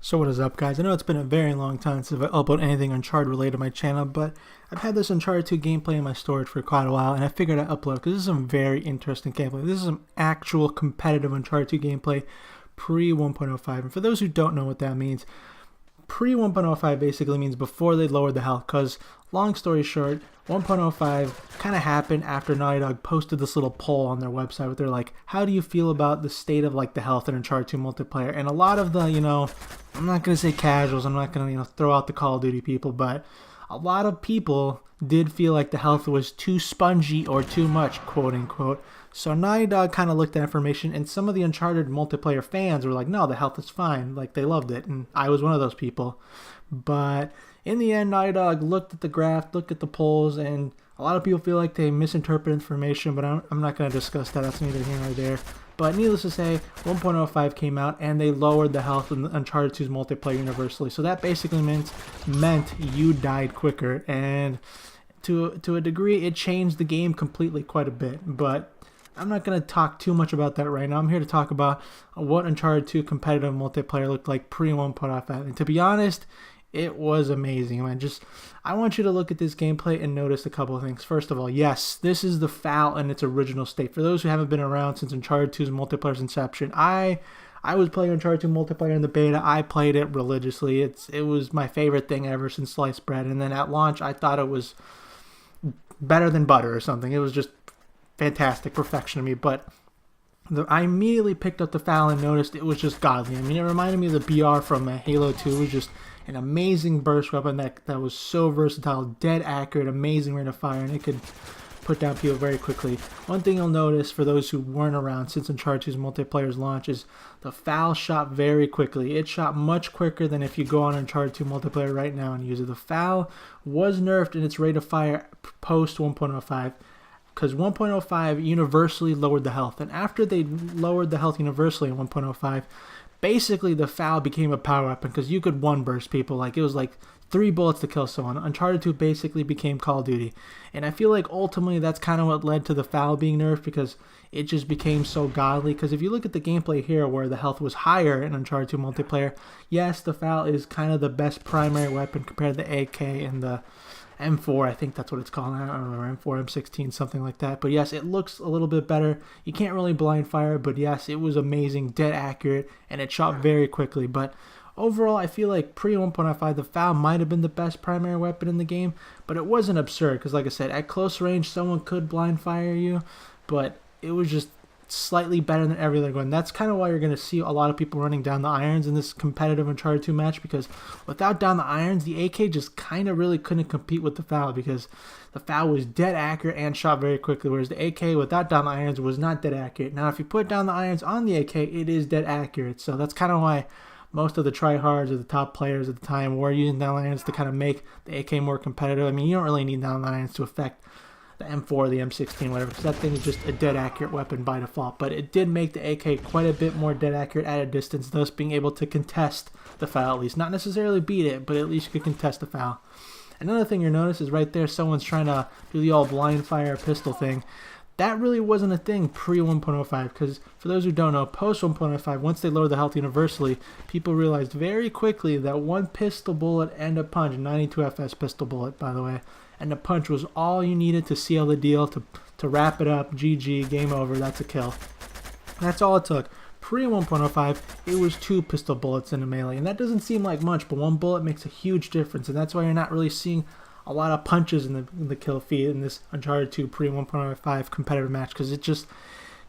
So what is up, guys? I know it's been a very long time since I've uploaded anything Uncharted related to my channel, but I've had this Uncharted 2 gameplay in my storage for quite a while, and I figured I'd upload because this is some very interesting gameplay. This is some actual competitive Uncharted 2 gameplay pre-1.05, and for those who don't know what that means, pre-1.05 basically means before they lowered the health, because long story short, 1.05 kind of happened after Naughty Dog posted this little poll on their website where they're like, how do you feel about the state of like the health in Uncharted 2 multiplayer? And a lot of the, I'm not going to say casuals, I'm not going to, throw out the Call of Duty people, but a lot of people did feel like the health was too spongy or too much, quote unquote. So Naughty Dog kind of looked at information, and some of the Uncharted multiplayer fans were like, no, the health is fine. Like, they loved it, and I was one of those people. But in the end, Naughty Dog looked at the graph, looked at the polls, and a lot of people feel like they misinterpret information, but I'm not going to discuss that. That's neither here nor there. But needless to say, 1.05 came out, and they lowered the health in Uncharted 2's multiplayer universally. So that basically meant you died quicker, and to a degree, it changed the game completely quite a bit. But I'm not going to talk too much about that right now. I'm here to talk about what Uncharted 2 competitive multiplayer looked like pre-1.05. And to be honest, it was amazing. I want you to look at this gameplay and notice a couple of things. First of all, yes, this is the FAL in its original state. For those who haven't been around since Uncharted 2's multiplayer's inception, I was playing Uncharted 2 multiplayer in the beta. I played it religiously. It was my favorite thing ever since sliced bread. And then at launch, I thought it was better than butter or something. It was just fantastic perfection to me. But I immediately picked up the FAL and noticed it was just godly. I mean, it reminded me of the BR from Halo 2. It was just an amazing burst weapon that was so versatile, dead accurate, amazing rate of fire, and it could put down people very quickly. One thing you'll notice for those who weren't around since Uncharted 2's multiplayer's launch is the FAL shot very quickly. It shot much quicker than if you go on Uncharted 2 multiplayer right now and use it. The FAL was nerfed in its rate of fire post 1.05. Because 1.05 universally lowered the health. And after they lowered the health universally in 1.05, basically the FAL became a power weapon because you could one burst people. Like, it was like 3 bullets to kill someone. Uncharted 2 basically became Call of Duty. And I feel like ultimately that's kind of what led to the FAL being nerfed, because it just became so godly. Because if you look at the gameplay here where the health was higher in Uncharted 2 multiplayer, yes, the FAL is kind of the best primary weapon compared to the AK and the M4, I think that's what it's called. I don't remember, M4, M16, something like that. But yes, it looks a little bit better. You can't really blind fire, but yes, it was amazing, dead accurate, and it shot very quickly. But overall, I feel like pre-1.05, the FAL might have been the best primary weapon in the game, but it wasn't absurd, because like I said, at close range, someone could blind fire you, but it was just slightly better than every other gun. That's kind of why you're going to see a lot of people running down the irons in this competitive Uncharted 2 match, because without down the irons, the AK just kind of really couldn't compete with the FAL, because the FAL was dead accurate and shot very quickly, whereas the AK without down the irons was not dead accurate. Now, if you put down the irons on the AK, it is dead accurate, so that's kind of why most of the tryhards or the top players at the time were using down the irons to kind of make the AK more competitive. I mean, you don't really need down the irons to affect the M4, the M16, whatever, because that thing is just a dead accurate weapon by default. But it did make the AK quite a bit more dead accurate at a distance, thus being able to contest the FAL at least. Not necessarily beat it, but at least you could contest the FAL. Another thing you'll notice is right there, someone's trying to do the all blind fire pistol thing. That really wasn't a thing pre-1.05, because for those who don't know, post-1.05, once they lowered the health universally, people realized very quickly that one pistol bullet and a punch, 92 FS pistol bullet, by the way, and the punch was all you needed to seal the deal, to wrap it up. GG, game over, that's a kill. That's all it took. Pre-1.05, it was 2 pistol bullets in a melee, and that doesn't seem like much, but one bullet makes a huge difference, and that's why you're not really seeing a lot of punches in the kill feed in this Uncharted 2 pre-1.05 competitive match, because it just,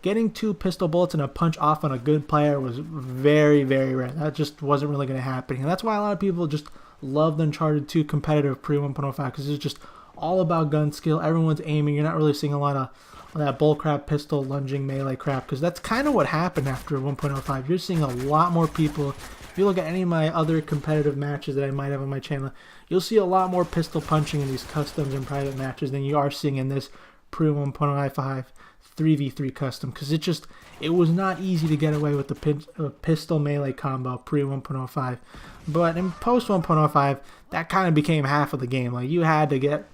getting 2 pistol bullets and a punch off on a good player was very, very rare. That just wasn't really going to happen, and that's why a lot of people just loved Uncharted 2 competitive pre-1.05, because it's just all about gun skill. Everyone's aiming. You're not really seeing a lot of that bullcrap pistol lunging melee crap, because that's kind of what happened after 1.05. You're seeing a lot more people. If you look at any of my other competitive matches that I might have on my channel, you'll see a lot more pistol punching in these customs and private matches than you are seeing in this pre-1.05 3v3 custom, because it was not easy to get away with the pistol melee combo pre-1.05. But in post 1.05, that kind of became half of the game. Like, you had to get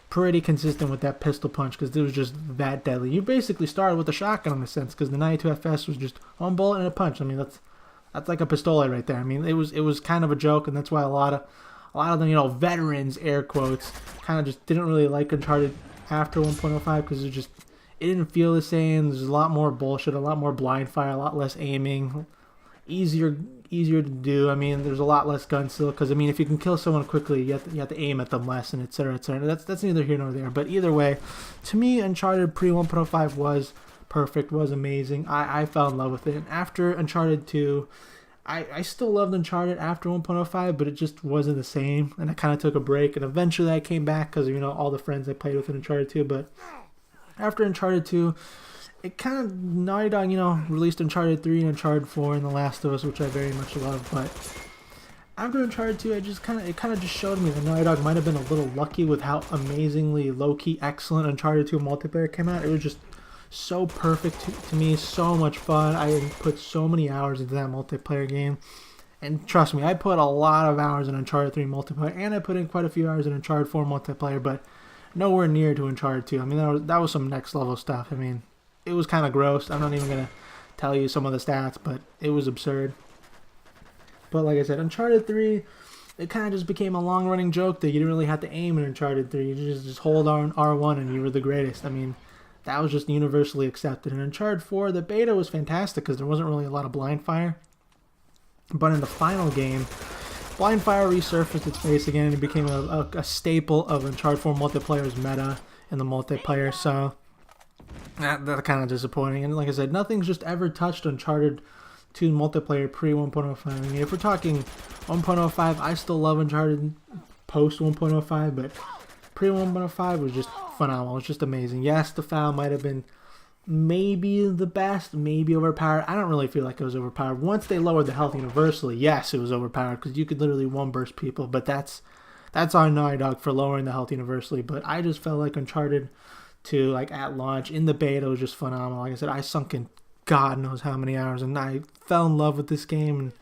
pretty consistent with that pistol punch, because it was just that deadly. You basically started with a shotgun in a sense, because the 92 FS was just one bullet and a punch. I mean, That's like a pistole right there. I mean, it was kind of a joke, and that's why a lot of them, you know, veterans, air quotes, kind of just didn't really like Uncharted after 1.05 because it didn't feel the same. There's a lot more bullshit, a lot more blind fire, a lot less aiming, easier to do. I mean, there's a lot less gun still because, I mean, if you can kill someone quickly, you have to aim at them less, and etc. etc. That's neither here nor there. But either way, to me, Uncharted pre 1.05 was perfect, was amazing. I fell in love with it. And after Uncharted 2, I still loved Uncharted after 1.05, but it just wasn't the same, and I kind of took a break, and eventually I came back because, you know, all the friends I played with in Uncharted 2. But after Uncharted 2, it kind of, Naughty Dog, you know, released Uncharted 3 and Uncharted 4 and The Last of Us, which I very much love. But after Uncharted 2, it kind of just showed me that Naughty Dog might have been a little lucky with how amazingly low-key excellent Uncharted 2 multiplayer came out. It was just so perfect to me, so much fun. I put so many hours into that multiplayer game, and trust me, I put a lot of hours in Uncharted 3 multiplayer, and I put in quite a few hours in Uncharted 4 multiplayer, but nowhere near to Uncharted 2. I mean, that was some next level stuff. I mean, it was kind of gross. I'm not even gonna tell you some of the stats, but it was absurd. But like I said, Uncharted 3, it kind of just became a long-running joke that you didn't really have to aim in Uncharted 3. You just hold R1 and you were the greatest. I mean, that was just universally accepted. In Uncharted 4, the beta was fantastic because there wasn't really a lot of blind fire. But in the final game, blind fire resurfaced its face again, and it became a staple of Uncharted 4 multiplayer's meta in the multiplayer. So that's kind of disappointing. And like I said, nothing's just ever touched Uncharted 2 multiplayer pre 1.05. I mean, if we're talking 1.05, I still love Uncharted post 1.05, but pre 1.05 was just phenomenal. It was just amazing. Yes, the FAL might have been maybe the best, maybe overpowered. I don't really feel like it was overpowered. Once they lowered the health universally, yes, it was overpowered because you could literally one burst people, but that's on Naughty Dog for lowering the health universally. But I just felt like Uncharted 2, like at launch in the beta, was just phenomenal. Like I said, I sunk in God knows how many hours, and I fell in love with this game, and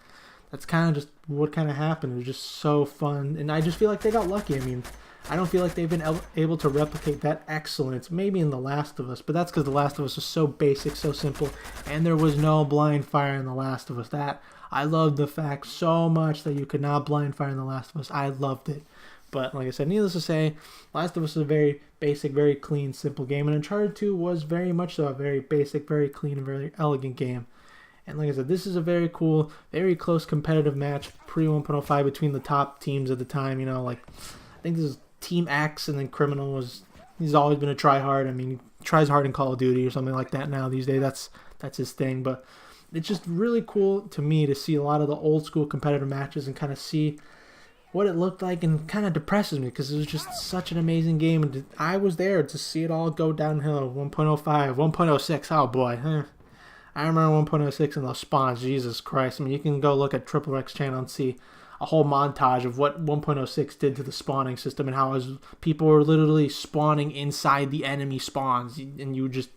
that's kind of just what kind of happened. It was just so fun, and I just feel like they got lucky. I mean, I don't feel like they've been able to replicate that excellence, maybe in The Last of Us, but that's because The Last of Us was so basic, so simple, and there was no blind fire in The Last of Us. That I loved the fact so much that you could not blind fire in The Last of Us. I loved it. But like I said, needless to say, Last of Us is a very basic, very clean, simple game, and Uncharted 2 was very much so a very basic, very clean, and very elegant game. And like I said, this is a very cool, very close competitive match pre 1.05 between the top teams at the time. You know, like I think this is Team X, and then Criminal he's always been a try-hard. I mean, he tries hard in Call of Duty or something like that now these days. That's his thing. But it's just really cool to me to see a lot of the old school competitive matches and kind of see what it looked like, and kind of depresses me because it was just such an amazing game, and I was there to see it all go downhill. 1.05, 1.06, oh boy. I remember 1.06 and those spawns, Jesus Christ. I mean, you can go look at Triple X channel and see a whole montage of what 1.06 did to the spawning system, and how people were literally spawning inside the enemy spawns, and you were just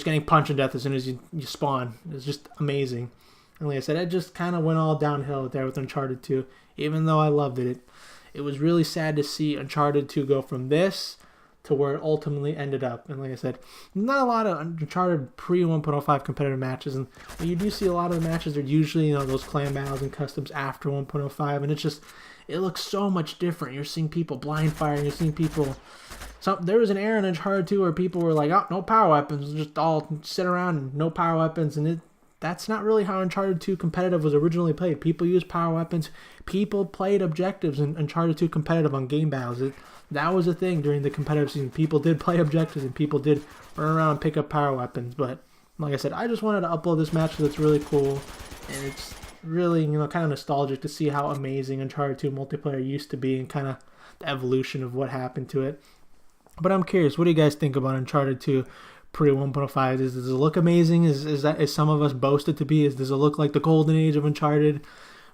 getting punched to death as soon as you spawn. It was just amazing. And like I said, it just kind of went all downhill there with Uncharted 2. Even though I loved it, it was really sad to see Uncharted 2 go from this to where it ultimately ended up. And like I said, not a lot of Uncharted pre 1.05 competitive matches, and you do see a lot of the matches are usually, you know, those clan battles and customs after 1.05, and it looks so much different. You're seeing people blind fire, you're seeing people. There was an era in Uncharted 2 where people were like, oh, no power weapons, just all sit around and no power weapons, and that's not really how Uncharted 2 competitive was originally played. People used power weapons. People played objectives in Uncharted 2 competitive on game battles. That was a thing during the competitive season. People did play objectives, and people did run around and pick up power weapons. But like I said, I just wanted to upload this match because it's really cool, and it's really, you know, kind of nostalgic to see how amazing Uncharted 2 multiplayer used to be, and kind of the evolution of what happened to it. But I'm curious, what do you guys think about Uncharted 2 pre 1.05? Does it look amazing? Is some of us boasted to be? Does it look like the golden age of Uncharted?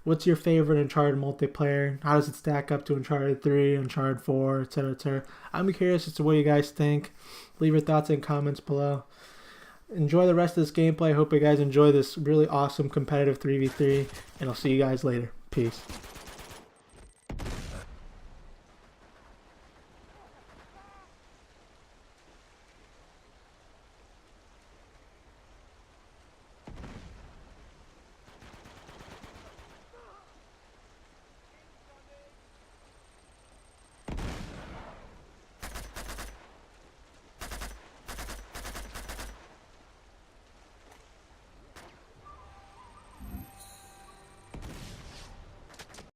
What's your favorite Uncharted multiplayer? How does it stack up to Uncharted 3, Uncharted 4, etc., etc.? I'm curious as to what you guys think. Leave your thoughts in comments below. Enjoy the rest of this gameplay. I hope you guys enjoy this really awesome competitive 3v3, and I'll see you guys later. Peace.